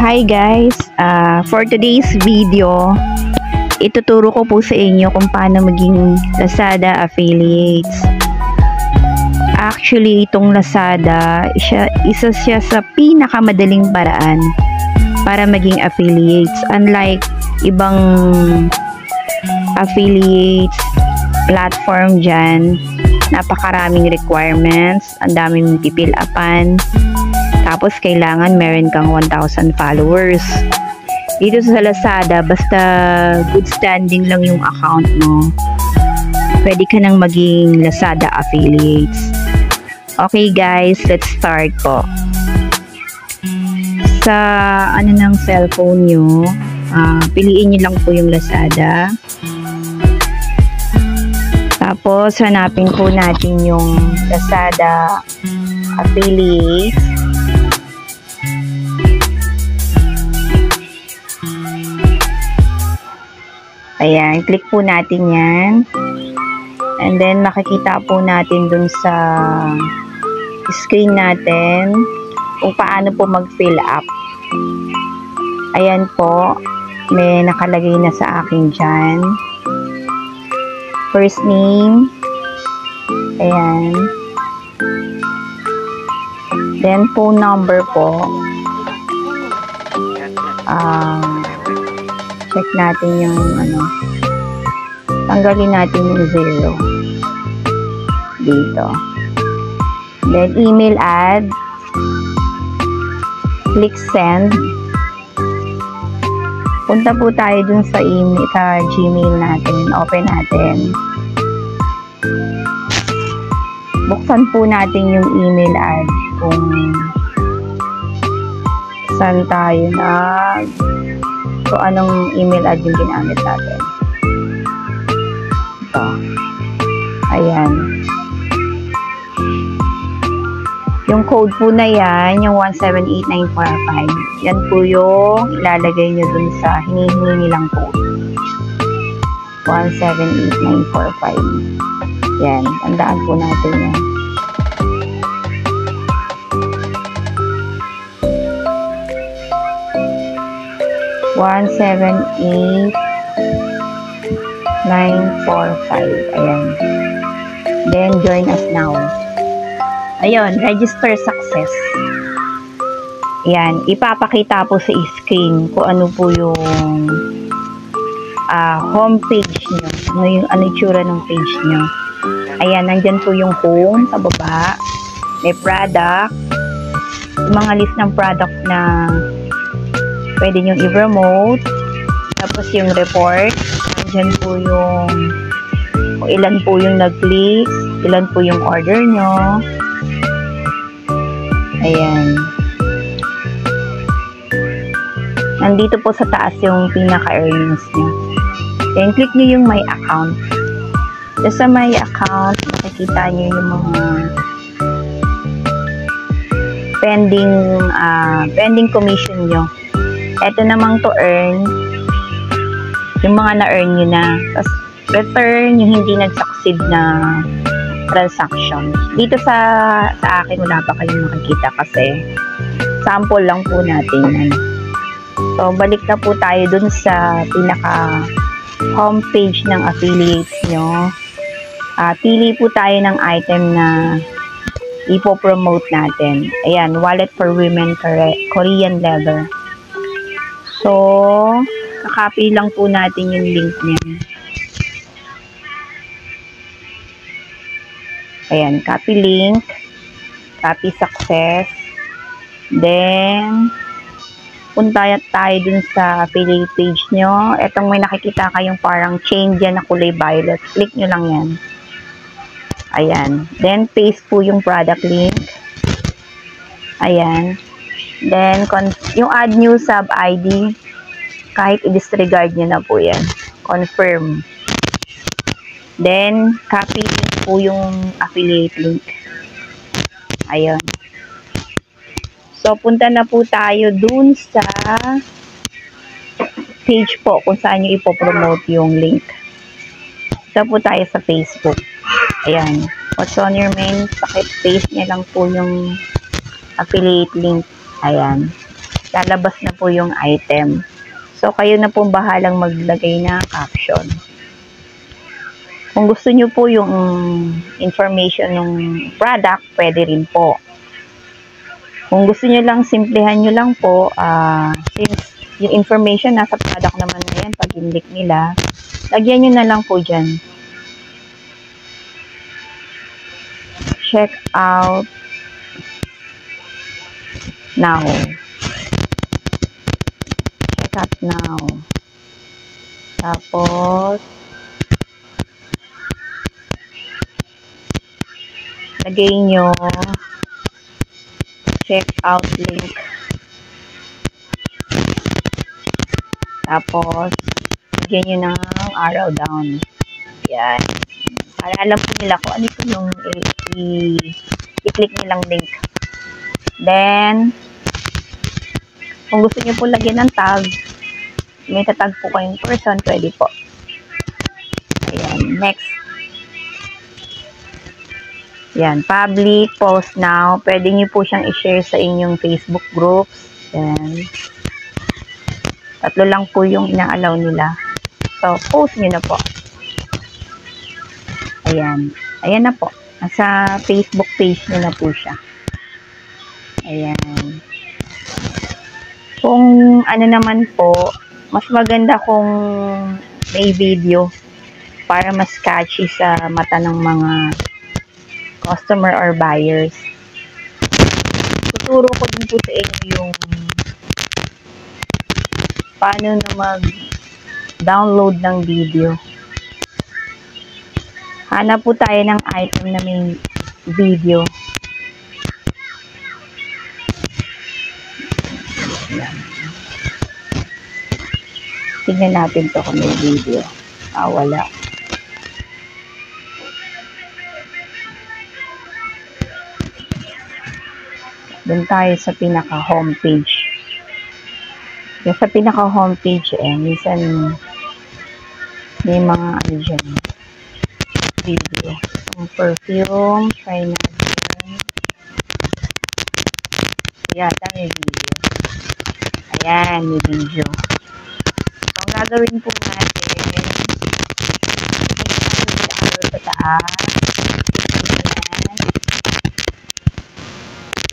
Hi guys, for today's video, ituturo ko po sa inyo kung paano maging Lazada affiliates. Actually, itong Lazada, isa siya sa pinakamadaling paraan para maging affiliates. Unlike ibang affiliates platform dyan, napakaraming requirements, ang daming pipil upan. Tapos, kailangan meron kang 1,000 followers. Dito sa Lazada, basta good standing lang yung account mo, pwede ka nang maging Lazada affiliates. Okay guys, let's start po. Sa ng cellphone nyo, piliin nyo lang po yung Lazada. Tapos, hanapin po natin yung Lazada affiliates. Ayan, click po natin yan. And then, makikita po natin dun sa screen natin kung paano po mag-fill up. Ayan po, may nakalagay na sa akin dyan. First name. Ayan. Then, phone number po. Check natin yung tanggalin natin yung 0 dito. Then email add, click send. Punta po tayo dun sa Gmail natin, open natin. Buksan po natin yung email add kung saan tayo so, anong email ad yung ginamit natin? Ito. Ayan. Yung code po na yan, yung 1789455. Yan po yung ilalagay nyo dun sa hinihingi nilang code. 1789455. Yan. Tandaan po natin yan. Ayan. Then, join us now. Ayun, register success. Ayan, ipapakita po sa screen kung ano po yung homepage nyo. Ano yung itsura ng page nyo. Ayan, nandyan po yung home sa baba. May product. Yung mga list ng product na pwede nyo i-promote. Tapos yung report. Nandyan po yung kung ilan po yung nag-click, ilan po yung order nyo. Ayan. Nandito po sa taas yung pinaka-earnings nyo. Then, click nyo yung my account. Just sa my account, makikita nyo yung mga pending commission nyo. Ito namang to earn, yung mga na-earn nyo na. Tapos, return yung hindi nag-succeed na transaction. Dito sa akin, wala pa kayong makikita kasi sample lang po natin yan. So, balik na po tayo dun sa pinaka homepage ng affiliates nyo. Pili po tayo ng item na ipopromote natin. Ayan, wallet for women, Korean leather. So, kakopy lang po natin yung link niya. Ayan, copy link, copy success. Then, punta tayo dun sa affiliate page nyo. Etong may nakikita kayong parang chain dyan na kulay violet. Click nyo lang yan. Ayan. Then, paste po yung product link. Ayan. Then, yung add new sub ID, kahit i-disregard nyo na po yan. Confirm. Then, copy po yung affiliate link. Ayun. So, punta na po tayo dun sa page po kung saan nyo ipopromote yung link. Punta po tayo sa Facebook. Ayan. What's on your main? Paste niya lang po yung affiliate link. Ayan. lalabas na po yung item. So, kayo na po bahalang maglagay na caption. Kung gusto nyo po yung information ng product, pwede rin po. Kung gusto nyo lang, simplihan nyo lang po, since yung information nasa product naman na yan, pag in-click nila, lagyan nyo na lang po dyan. Check out now. Check out now. Tapos, lagay nyo check out link. Tapos, lagyan nyo ng arrow down. Yan. Para alam po nila kung ano po yung i-click nilang link. Then, kung gusto nyo po lagyan ng tag, may tatag po kayong person, pwede po. Ayan. Next. Yan, public, post now. Pwede nyo po siyang i-share sa inyong Facebook groups. Yan. 3 lang po yung ina-allow nila. So, post nyo na po. Ayan. Ayan na po. Nasa Facebook page nyo na po siya. Ayan. Kung ano naman po, mas maganda kung may video para mas catchy sa mata ng mga customer or buyers. Tuturo ko din po sa inyo yung paano na mag-download ng video. Hanap po tayo ng item na may video. Tignan natin to kung may video. Wala. Doon tayo sa pinaka homepage. Yung sa pinaka homepage minsan may mga ano dyan, video. Yung perfume, try natin. Yata may video. Ayan, may video. So, ang gagawin po natin, sa taas.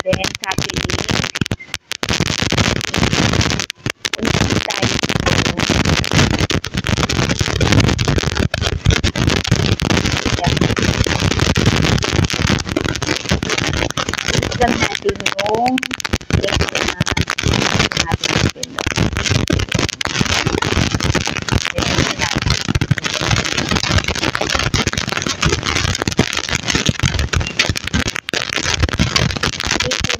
Then, copy link. Ulit tayo dito. Ulit lang natin yung link na natin dito.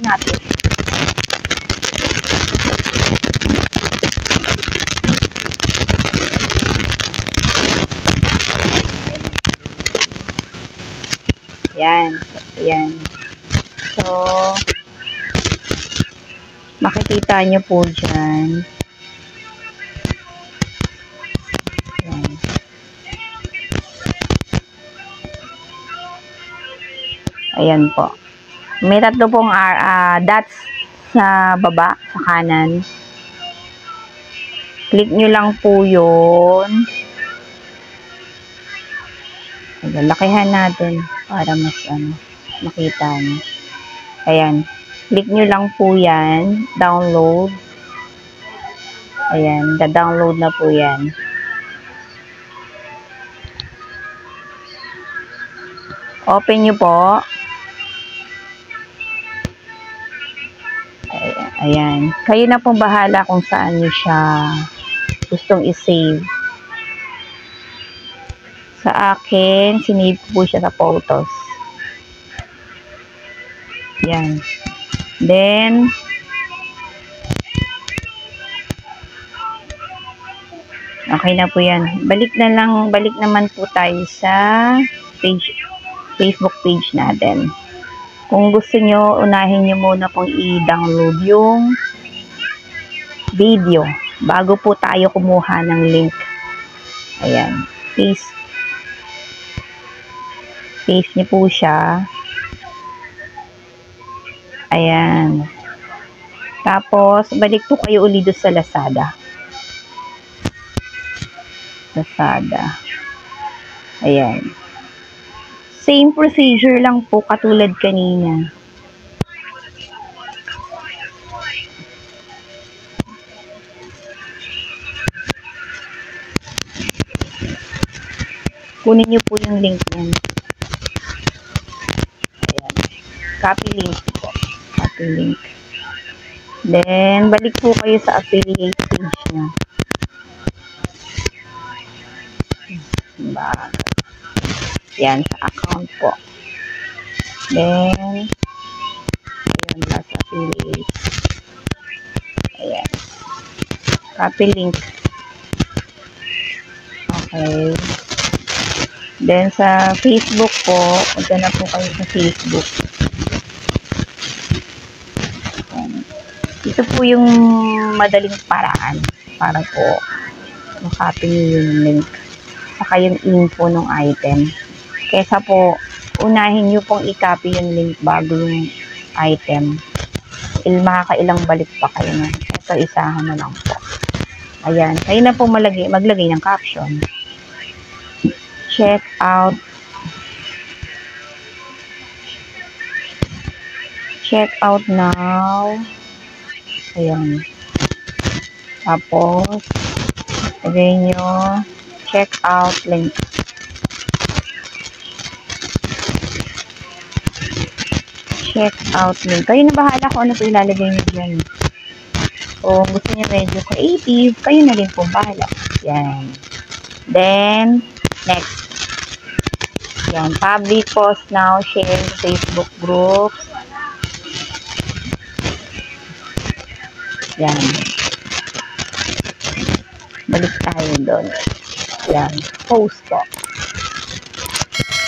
Natin. Yan. Yan. So, makikita nyo po dyan. Yan. Ayan po. May 3 pong dots sa baba, sa kanan. Click nyo lang po yun. Lakihan natin para mas makita nyo. Ayan. Click nyo lang po yan. Download. Ayan. Da-download na po yan. Open nyo po. Ayan. Kayo na pong bahala kung saan nyo siya gustong i-save. Sa akin, sinave po siya sa photos. Yan. Then, okay na po yan. Balik naman po tayo sa Facebook page natin. Kung gusto nyo, unahin nyo muna pong i-download yung video bago po tayo kumuha ng link. Ayan. Paste nyo po siya. Ayan. Tapos, balik po kayo ulit doon sa Lazada. Ayan. Same procedure lang po katulad kanina. Kunin niyo po yung link niyan. Ayan. Copy link po. Copy link. Then, balik po kayo sa affiliate page niya. Yan, sa account po. Then, ayun, nasa affiliate. Ayan. Copy link. Okay. Then, sa Facebook po, punta na po kayo sa Facebook. Ayan. Ito po yung madaling paraan para po makopy niyo yung link. Saka yung info ng item. Kesa po, unahin nyo pong i-copy yung link bago yung item. Makakailang balik pa kayo na. Ito, isahan na lang po. Ayan. Kayo na po maglagay ng caption. Check out. Check out now. Ayan. Tapos, lagay nyo check out link. Check out link. Kayo na bahala kung ano po ilalagay nyo dyan. Kung gusto nyo medyo creative, kayo na rin po bahala. Yan. Then, next. Yan. Public post now, share sa Facebook group. Yan. Balik tayo doon. Yan. Post po.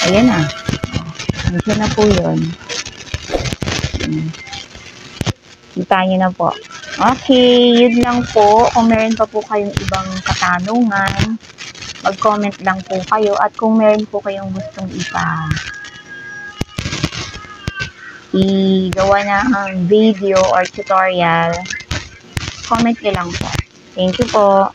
Ayan na. Nandiyan na po yun. Kita nyo na po. Okay, yun lang po. Kung meron pa po kayong ibang katanungan, mag-comment lang po kayo. At kung meron po kayong gustong igawa na ang video or tutorial, comment nyo lang po. Thank you po.